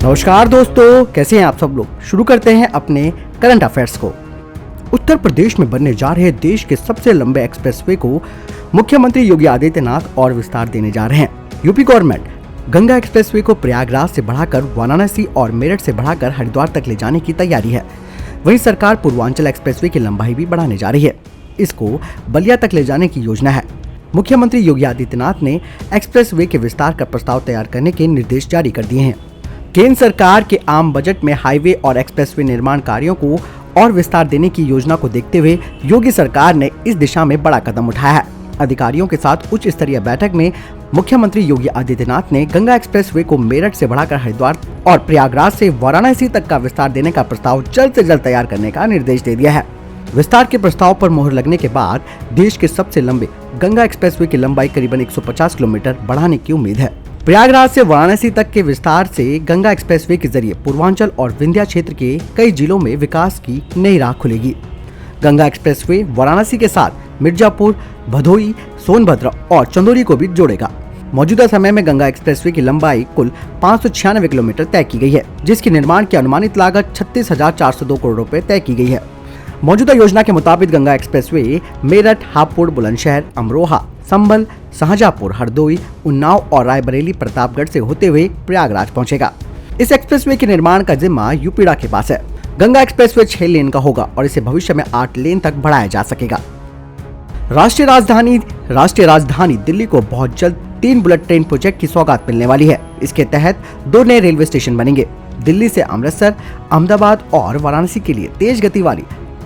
नमस्कार दोस्तों, कैसे हैं आप सब लोग। शुरू करते हैं अपने करंट अफेयर्स को। उत्तर प्रदेश में बनने जा रहे देश के सबसे लंबे एक्सप्रेसवे को मुख्यमंत्री योगी आदित्यनाथ और विस्तार देने जा रहे हैं। यूपी गवर्नमेंट गंगा एक्सप्रेसवे को प्रयागराज से बढ़ाकर वाराणसी और मेरठ से बढ़ाकर हरिद्वार तक ले जाने की तैयारी है। वहीं सरकार पूर्वांचल एक्सप्रेसवे की लंबाई भी बढ़ाने जा रही है। इसको बलिया तक ले जाने की योजना है। मुख्यमंत्री योगी आदित्यनाथ ने एक्सप्रेसवे के विस्तार का प्रस्ताव तैयार करने के निर्देश जारी कर दिए हैं। केंद्र सरकार के आम बजट में हाईवे और एक्सप्रेसवे निर्माण कार्यों को और विस्तार देने की योजना को देखते हुए योगी सरकार ने इस दिशा में बड़ा कदम उठाया है। अधिकारियों के साथ उच्च स्तरीय बैठक में मुख्यमंत्री योगी आदित्यनाथ ने गंगा एक्सप्रेसवे को मेरठ से बढ़ाकर हरिद्वार और प्रयागराज से वाराणसी तक का विस्तार देने का प्रस्ताव जल्द से जल्द तैयार करने का निर्देश दे दिया है। विस्तार के प्रस्ताव पर मोहर लगने के बाद देश के सबसे लंबे गंगा एक्सप्रेसवे की लंबाई करीबन 150 किलोमीटर बढ़ाने की उम्मीद है। प्रयागराज से वाराणसी तक के विस्तार से गंगा एक्सप्रेसवे के जरिए पूर्वांचल और विंध्या क्षेत्र के कई जिलों में विकास की नई राह खुलेगी। गंगा एक्सप्रेसवे वाराणसी के साथ मिर्जापुर, भदोई, सोनभद्र और चंदौली को भी जोड़ेगा। मौजूदा समय में गंगा एक्सप्रेसवे की लंबाई कुल 596 किलोमीटर तय की गई है, जिसकी निर्माण की अनुमानित लागत 36,402 करोड़ रुपए तय की गई है। मौजूदा योजना के मुताबिक गंगा एक्सप्रेसवे मेरठ, हापुड़, बुलंदशहर, अमरोहा, संभल, शाहजहांपुर, हरदोई, उन्नाव और रायबरेली, प्रतापगढ़ से होते हुए प्रयागराज पहुंचेगा। इस एक्सप्रेसवे के निर्माण का जिम्मा यूपीडा के पास है। गंगा एक्सप्रेसवे 6 लेन का होगा और इसे भविष्य में 8 लेन तक बढ़ाया जा सकेगा। राष्ट्रीय राजधानी दिल्ली को बहुत जल्द 3 बुलेट ट्रेन प्रोजेक्ट की सौगात मिलने वाली है। इसके तहत 2 नए रेलवे स्टेशन बनेंगे। दिल्ली से अमृतसर, अहमदाबाद और वाराणसी के लिए तेज गति वाली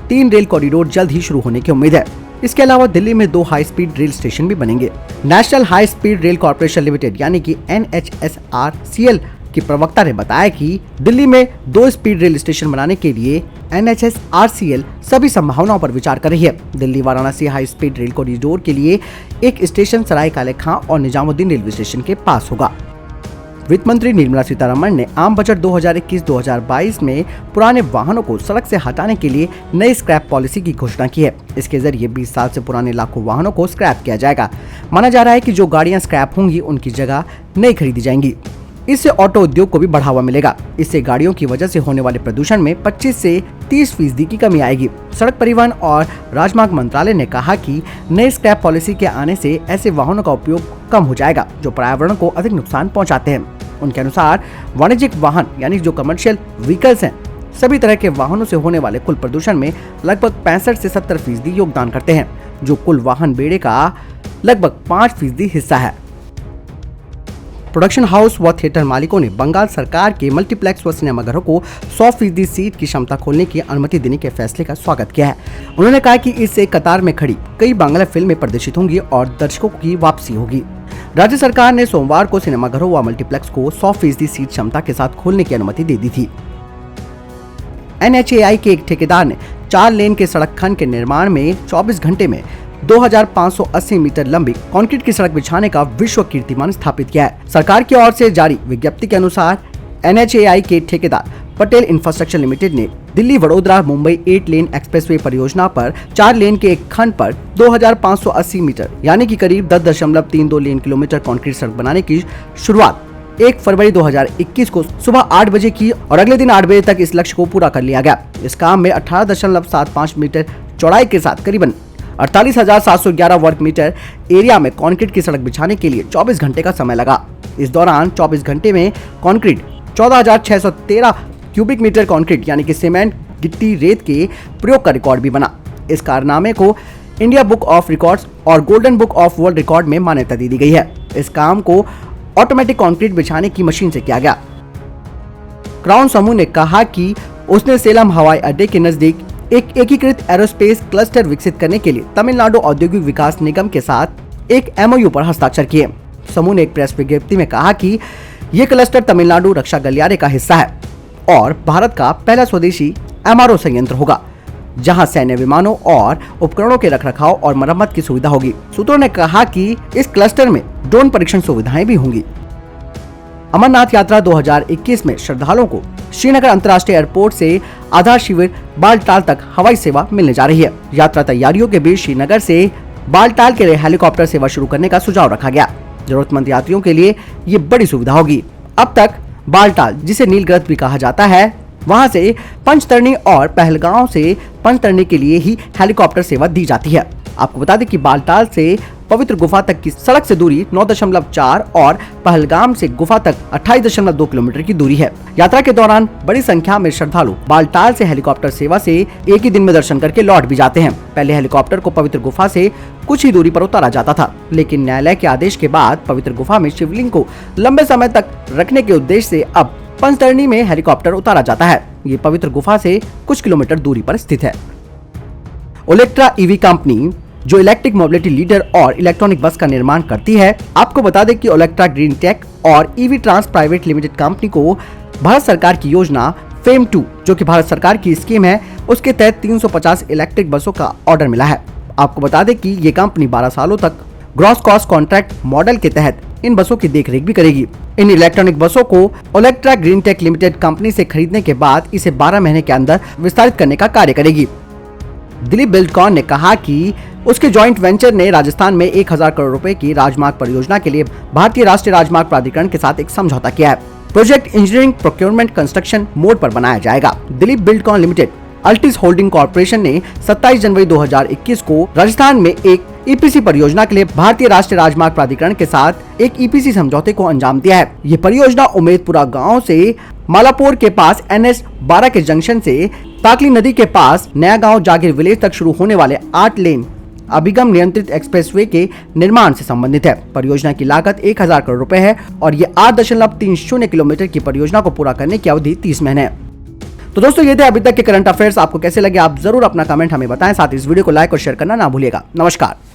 3 रेल कॉरिडोर जल्द ही शुरू होने की उम्मीद है। इसके अलावा दिल्ली में 2 हाई स्पीड रेल स्टेशन भी बनेंगे। National high speed rail corporation limited यानी कि NHSRCL की प्रवक्ता ने बताया कि दिल्ली में 2 स्पीड रेल स्टेशन बनाने के लिए NHSRCL सभी संभावनाओं पर विचार कर रही है। Delhi Varanasi high speed rail corridor के लिए एक स्टेशन सराय काले खां और निजामुद्दीन रेलवे स्टेशन के पास होगा। वित्त मंत्री निर्मला सीतारमण ने आम बजट 2021-2022 में पुराने वाहनों को सड़क से हटाने के लिए नई स्क्रैप पॉलिसी की घोषणा की है। इसके जरिए 20 साल से पुराने लाखों वाहनों को स्क्रैप किया जाएगा। माना जा रहा है कि जो गाड़ियां स्क्रैप होंगी उनकी जगह नई खरीदी जाएंगी। इससे ऑटो उद्योग को भी बढ़ावा मिलेगा। इससे गाड़ियों की वजह से होने वाले प्रदूषण में 25 से 30% की कमी आएगी। सड़क परिवहन और राजमार्ग मंत्रालय ने कहा कि नई स्क्रैप पॉलिसी के आने से ऐसे वाहनों का उपयोग कम हो जाएगा जो पर्यावरण को अधिक नुकसान पहुंचाते हैं। उनके अनुसार वाणिज्यिक वाहन यानी जो कमर्शियल व्हीकल्स हैं, सभी तरह के वाहनों से होने वाले कुल प्रदूषण में लगभग 65 से 70% योगदान करते हैं, जो कुल वाहन बेड़े का लगभग 5% हिस्सा है। प्रोडक्शन हाउस व थिएटर मालिकों ने बंगाल सरकार के मल्टीप्लेक्स व सिनेमाघरों को 100% सीट की क्षमता खोलने की अनुमति देने के फैसले का स्वागत किया है। उन्होंने कहा कि इससे कतार में खड़ी कई बांग्ला फिल्में प्रदर्शित होंगी और दर्शकों की वापसी होगी। राज्य सरकार ने सोमवार को सिनेमाघरों व मल्टीप्लेक्स को 100% सीट क्षमता के साथ खोलने की अनुमति दे दी थी। NHAI के एक ठेकेदार ने 4 लेन के सड़क खंड के निर्माण में 24 घंटे में 2580 मीटर लंबी कंक्रीट की सड़क बिछाने का विश्व कीर्तिमान स्थापित किया है। सरकार की ओर से जारी विज्ञप्ति के अनुसार NHAI के ठेकेदार पटेल इंफ्रास्ट्रक्चर लिमिटेड ने दिल्ली वडोदरा मुंबई 8 लेन एक्सप्रेसवे परियोजना पर 4 लेन के एक खंड पर 2580 मीटर यानी कि करीब 10.32 लेन किलोमीटर कंक्रीट सड़क बनाने की शुरुआत 1 फरवरी 2021 को सुबह 8 बजे की और अगले दिन 8 बजे तक इस लक्ष्य को पूरा कर लिया गया। इस काम में 18.75 मीटर चौड़ाई के साथ करीबन 48,711 वर्ग मीटर एरिया में कंक्रीट की सड़क बिछाने के लिए 24 घंटे का समय लगा। इस दौरान 24 घंटे में कंक्रीट 14,613 क्यूबिक मीटर कंक्रीट यानी कि सीमेंट, गिट्टी, रेत के प्रयोग का रिकॉर्ड भी बना। इस कारनामे को इंडिया बुक ऑफ रिकॉर्ड्स और golden book of world record में मान्यता दी गई है। इस काम को ऑटोमेटिक कंक्रीट बिछाने की मशीन से किया गया। क्राउन समूह ने कहा कि उसने सेलम हवाई अड्डे के नजदीक एक एकीकृत एरोस्पेस क्लस्टर विकसित करने के लिए तमिलनाडु औद्योगिक विकास निगम के साथ एक MOU पर हस्ताक्षर किए। समूह ने एक प्रेस विज्ञप्ति में कहा कि ये क्लस्टर तमिलनाडु रक्षा गलियारे का हिस्सा है और भारत का पहला स्वदेशी MRO संयंत्र होगा, जहां सैन्य विमानों और उपकरणों के रखरखाव और मरम्मत की सुविधा होगी। सूत्रों ने कहा कि इस क्लस्टर में ड्रोन परीक्षण सुविधाएं भी होंगी। अमरनाथ यात्रा 2021 में श्रद्धालुओं को श्रीनगर अंतर्राष्ट्रीय एयरपोर्ट से आधार शिविर बालटाल तक हवाई सेवा मिलने जा रही है। यात्रा तैयारियों के बीच श्रीनगर से बालटाल के लिए हेलीकॉप्टर सेवा शुरू करने का सुझाव रखा गया। जरूरतमंद यात्रियों के लिए ये बड़ी सुविधा होगी। अब तक बालटाल, जिसे नीलगिरि भी कहा जाता है, वहां से पंचतरणी और पहलगांव से पंचतरणी के लिए ही हेलीकॉप्टर सेवा दी जाती है। आपको बता दें कि बालटाल से पवित्र गुफा तक की सड़क से दूरी 9.4 और पहलगाम से गुफा तक 28.2 किलोमीटर की दूरी है। यात्रा के दौरान बड़ी संख्या में श्रद्धालु बालटाल से हेलीकॉप्टर सेवा से एक ही दिन में दर्शन करके लौट भी जाते हैं। पहले हेलीकॉप्टर को पवित्र गुफा से कुछ ही दूरी पर उतारा जाता था, लेकिन न्यायालय के आदेश के बाद पवित्र गुफा में शिवलिंग को लंबे समय तक रखने के उद्देश्य से अब पंचतरणी में हेलीकॉप्टर उतारा जाता है। ये पवित्र गुफा से कुछ किलोमीटर दूरी पर स्थित है। ओलेक्ट्रा ईवी कंपनी, जो इलेक्ट्रिक मोबिलिटी लीडर और इलेक्ट्रॉनिक बस का निर्माण करती है, आपको बता दें कि ओलेक्ट्रा ग्रीन टेक और EV trans private limited company को भारत सरकार की योजना फेम 2, जो कि भारत सरकार की स्कीम है, उसके तहत 350 इलेक्ट्रिक बसों का ऑर्डर मिला है। आपको बता दें कि ये कंपनी 12 सालों तक ग्रॉस कॉस्ट कॉन्ट्रैक्ट मॉडल के तहत इन बसों की देखरेख भी करेगी। इन इलेक्ट्रॉनिक बसों को Olectra green tech limited company से खरीदने के बाद इसे 12 महीने के अंदर विस्तारित करने का कार्य करेगी। दिलीप बिल्डकॉन ने कहा कि उसके जॉइंट वेंचर ने राजस्थान में 1000 करोड़ रुपए की राजमार्ग परियोजना के लिए भारतीय राष्ट्रीय राजमार्ग प्राधिकरण के साथ एक समझौता किया है। Project engineering procurement construction mode पर बनाया जाएगा। Dilip Buildcon limited Altis holding corporation ने 27 जनवरी 2021 को राजस्थान में एक ईपीसी परियोजना के लिए भारतीय राष्ट्रीय राजमार्ग प्राधिकरण के साथ एक ईपीसी समझौते को अंजाम दिया है। ये परियोजना उमेदपुरा गांव से मालापुर के पास NH 12 के जंक्शन से ताकली नदी के पास नया गांव जागीर विलेज तक शुरू होने वाले 8 लेन अभिगम नियंत्रित एक्सप्रेसवे के निर्माण से संबंधित है। परियोजना की लागत 1000 करोड़ रुपए है और ये 8.30 किलोमीटर की परियोजना को पूरा करने की अवधि 30 महीने है। तो दोस्तों, ये थे अभी तक के करंट अफेयर्स। आपको कैसे लगे आप जरूर अपना कमेंट हमें बताएं। साथ ही इस वीडियो को लाइक और शेयर करना ना भूलिएगा। नमस्कार।